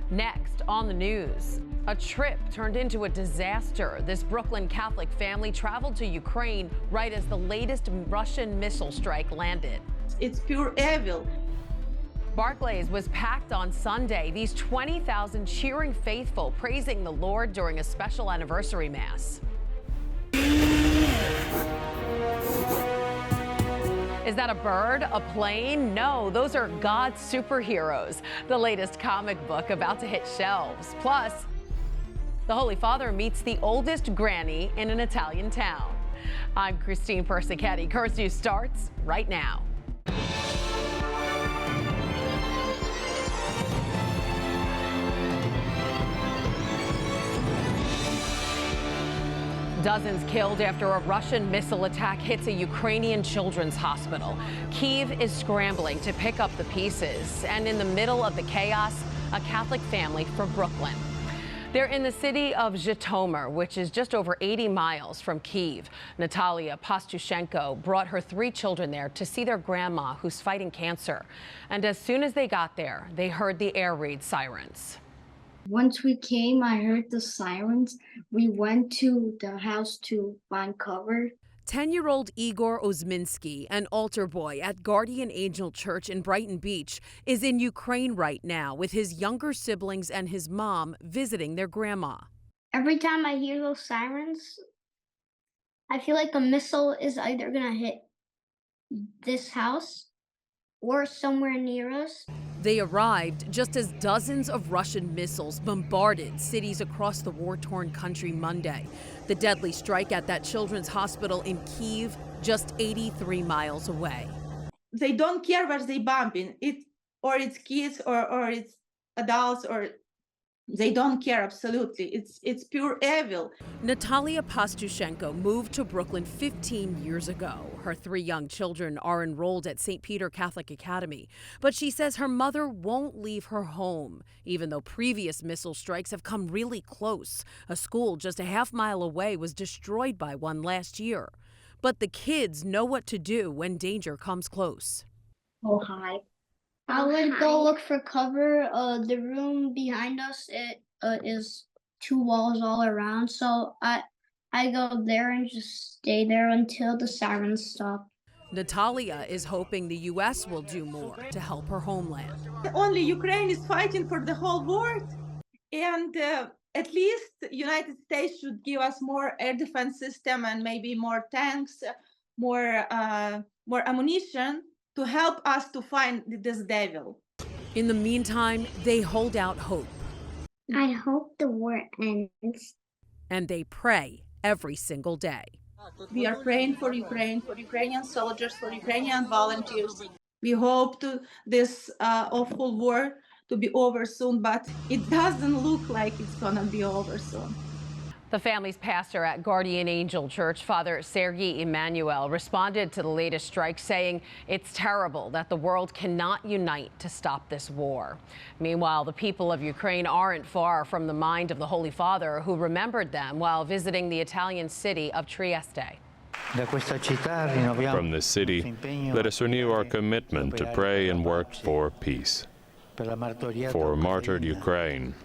Next on the news, a trip turned into a disaster. This Brooklyn Catholic family traveled to Ukraine right as the latest Russian missile strike landed. It's pure evil. Barclays was packed on Sunday. These 20,000 cheering faithful praising the Lord during a special anniversary mass. Is that a bird, a plane? No, those are God's superheroes. The latest comic book about to hit shelves. Plus, the Holy Father meets the oldest granny in an Italian town. I'm Christine Persichetti. Currents News starts right now. Dozens killed after a Russian missile attack hits a Ukrainian children's hospital. Kyiv is scrambling to pick up the pieces. And in the middle of the chaos, a Catholic family from Brooklyn. They're in the city of Zhytomyr, which is just over 80 miles from Kyiv. Natalia Pastushenko brought her 3 children there to see their grandma, who's fighting cancer. And as soon as they got there, they heard the air raid sirens. Once we came, I heard the sirens. We went to the house to find cover. 10-year-old Igor Ozminsky, an altar boy at Guardian Angel Church in Brighton Beach, is in Ukraine right now with his younger siblings and his mom visiting their grandma. Every time I hear those sirens, I feel like a missile is either going to hit this house or somewhere near us. They arrived just as dozens of Russian missiles bombarded cities across the war-torn country Monday. The deadly strike at that children's hospital in Kyiv, just 83 miles away. They don't care where they bombing. It's kids or it's adults, or they don't care absolutely. It's pure evil. Natalia Pastushenko moved to Brooklyn 15 years ago. Her 3 young children are enrolled at St. Peter Catholic Academy, but she says her mother won't leave her home, even though previous missile strikes have come really close. A school just a half-mile away was destroyed by one last year. But the kids know what to do when danger comes close. Oh, hi. I would go look for cover. The room behind us, it is 2 walls all around, so I go there and just stay there until the sirens stop. Natalia is hoping the U.S. will do more to help her homeland. Only Ukraine is fighting for the whole world, and at least the United States should give us more air defense system and maybe more tanks, more ammunition to help us to find this devil. In the meantime, they hold out hope. I hope the war ends. And they pray every single day. We are praying for Ukraine, for Ukrainian soldiers, for Ukrainian volunteers. We hope this awful war to be over soon, but it doesn't look like it's gonna be over soon. The family's pastor at Guardian Angel Church, Father Sergei Emmanuel, responded to the latest strike, saying it's terrible that the world cannot unite to stop this war. Meanwhile, the people of Ukraine aren't far from the mind of the Holy Father, who remembered them while visiting the Italian city of Trieste. From this city, let us renew our commitment to pray and work for peace, for martyred Ukraine.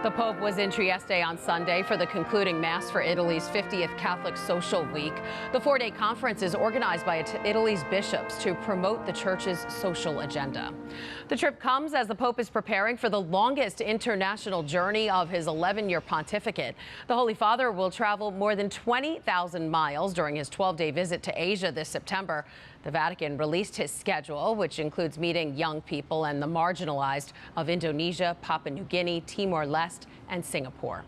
The Pope was in Trieste on Sunday for the concluding Mass for Italy's 50th Catholic Social Week. The 4-day conference is organized by Italy's bishops to promote the church's social agenda. The trip comes as the Pope is preparing for the longest international journey of his 11-year pontificate. The Holy Father will travel more than 20,000 miles during his 12-day visit to Asia this September. The Vatican released his schedule, which includes meeting young people and the marginalized of Indonesia, Papua New Guinea, Timor-Leste, and Singapore.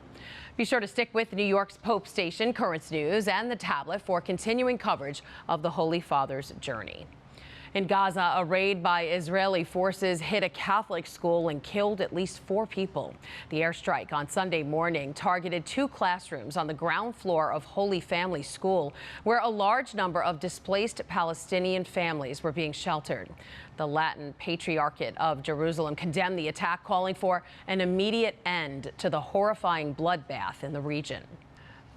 Be sure to stick with New York's Pope station, Currents News, and the tablet for continuing coverage of the Holy Father's journey. In Gaza, a raid by Israeli forces hit a Catholic school and killed at least 4 people. The airstrike on Sunday morning targeted 2 classrooms on the ground floor of Holy Family School, where a large number of displaced Palestinian families were being sheltered. The Latin Patriarchate of Jerusalem condemned the attack, calling for an immediate end to the horrifying bloodbath in the region.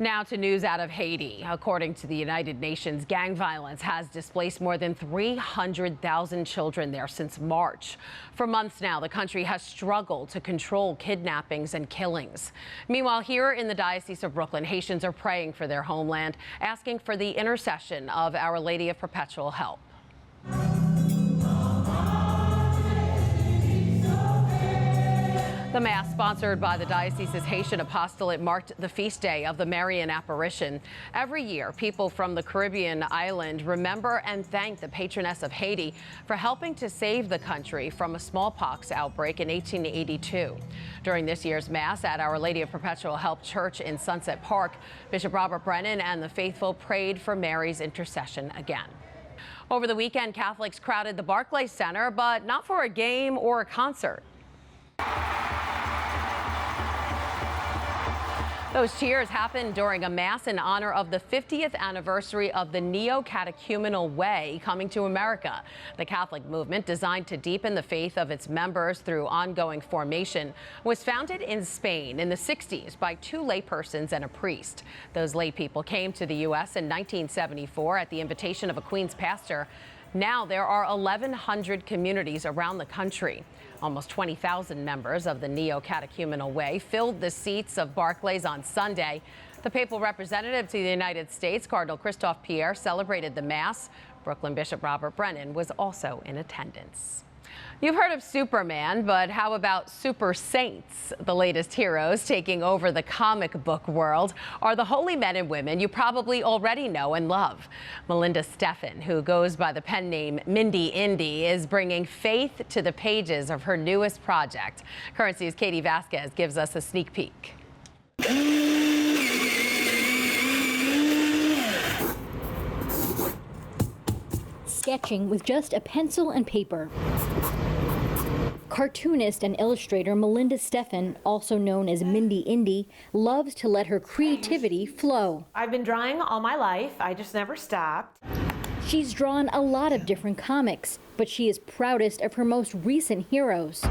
Now to news out of Haiti. According to the United Nations, gang violence has displaced more than 300,000 children there since March. For months now, the country has struggled to control kidnappings and killings. Meanwhile, here in the Diocese of Brooklyn, Haitians are praying for their homeland, asking for the intercession of Our Lady of Perpetual Help. The Mass, sponsored by the Diocese's Haitian Apostolate, marked the feast day of the Marian Apparition. Every year, people from the Caribbean island remember and thank the patroness of Haiti for helping to save the country from a smallpox outbreak in 1882. During this year's Mass at Our Lady of Perpetual Help Church in Sunset Park, Bishop Robert Brennan and the faithful prayed for Mary's intercession again. Over the weekend, Catholics crowded the Barclays Center, but not for a game or a concert. Those cheers happened during a Mass in honor of the 50th anniversary of the Neocatechumenal Way coming to America. The Catholic movement, designed to deepen the faith of its members through ongoing formation, was founded in Spain in the 60s by two laypersons and a priest. Those laypeople came to the U.S. in 1974 at the invitation of a Queens pastor. Now there are 1,100 communities around the country. Almost 20,000 members of the Neocatechumenal Way filled the seats of Barclays on Sunday. The papal representative to the United States, Cardinal Christophe Pierre, celebrated the Mass. Brooklyn Bishop Robert Brennan was also in attendance. You've heard of Superman, but how about super saints? The latest heroes taking over the comic book world are the holy men and women you probably already know and love. Melinda Stephan, who goes by the pen name Mindy Indy, is bringing faith to the pages of her newest project. Currency's Katie Vasquez gives us a sneak peek. Sketching with just a pencil and paper. Cartoonist and illustrator Melinda Stephan, also known as Mindy Indy, loves to let her creativity flow. I've been drawing all my life. I just never stopped. She's drawn a lot of different comics, but she is proudest of her most recent heroes.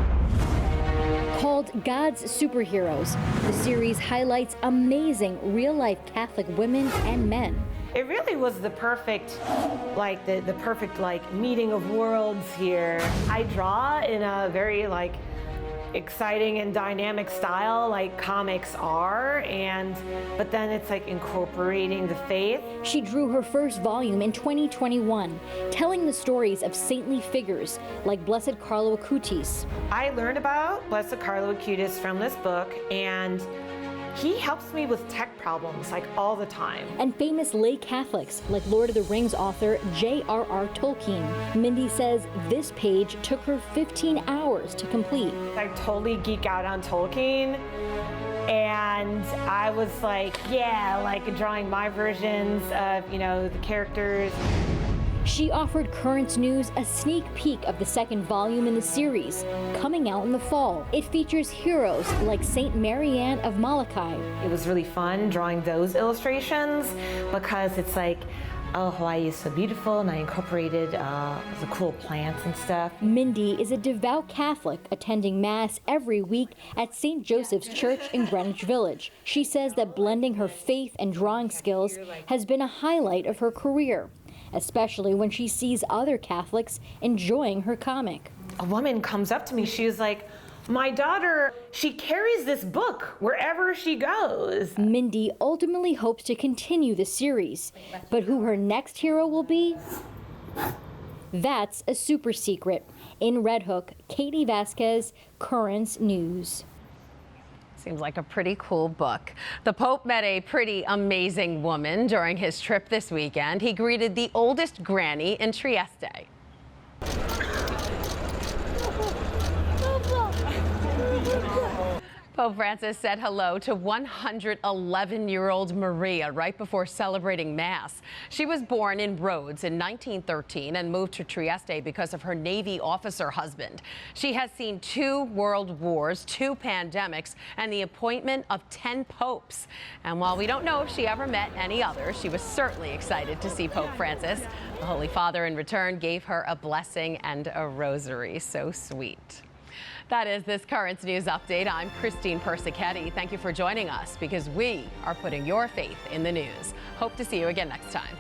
Called God's Superheroes, the series highlights amazing real-life Catholic women and men. It really was the perfect, the perfect meeting of worlds here. I draw in a very exciting and dynamic style like comics are, but then it's incorporating the faith. She drew her first volume in 2021, telling the stories of saintly figures like Blessed Carlo Acutis. I learned about Blessed Carlo Acutis from this book, and he helps me with tech problems all the time. And famous lay Catholics like Lord of the Rings author J.R.R. Tolkien. Mindy says this page took her 15 hours to complete. I totally geek out on Tolkien, and I was drawing my versions of, the characters. She offered Currents News a sneak peek of the second volume in the series, coming out in the fall. It features heroes like Saint Marianne of Malachi. It was really fun drawing those illustrations because it's oh, Hawaii is so beautiful, and I incorporated the cool plants and stuff. Mindy is a devout Catholic attending Mass every week at St. Joseph's Church in Greenwich Village. She says that blending her faith and drawing skills has been a highlight of her career, especially when she sees other Catholics enjoying her comic. A woman comes up to me, she was like, my daughter, she carries this book wherever she goes. Mindy ultimately hopes to continue the series, but who her next hero will be? That's a super secret. In Red Hook, Katie Vasquez, Currents News. Seems like a pretty cool book. The Pope met a pretty amazing woman during his trip this weekend. He greeted the oldest granny in Trieste. Pope Francis said hello to 111-year-old Maria right before celebrating Mass. She was born in Rhodes in 1913 and moved to Trieste because of her Navy officer husband. She has seen 2 world wars, 2 pandemics, and the appointment of 10 popes. And while we don't know if she ever met any others, she was certainly excited to see Pope Francis. The Holy Father, in return, gave her a blessing and a rosary. So sweet. That is this Currents News Update. I'm Christine Persichetti. Thank you for joining us because we are putting your faith in the news. Hope to see you again next time.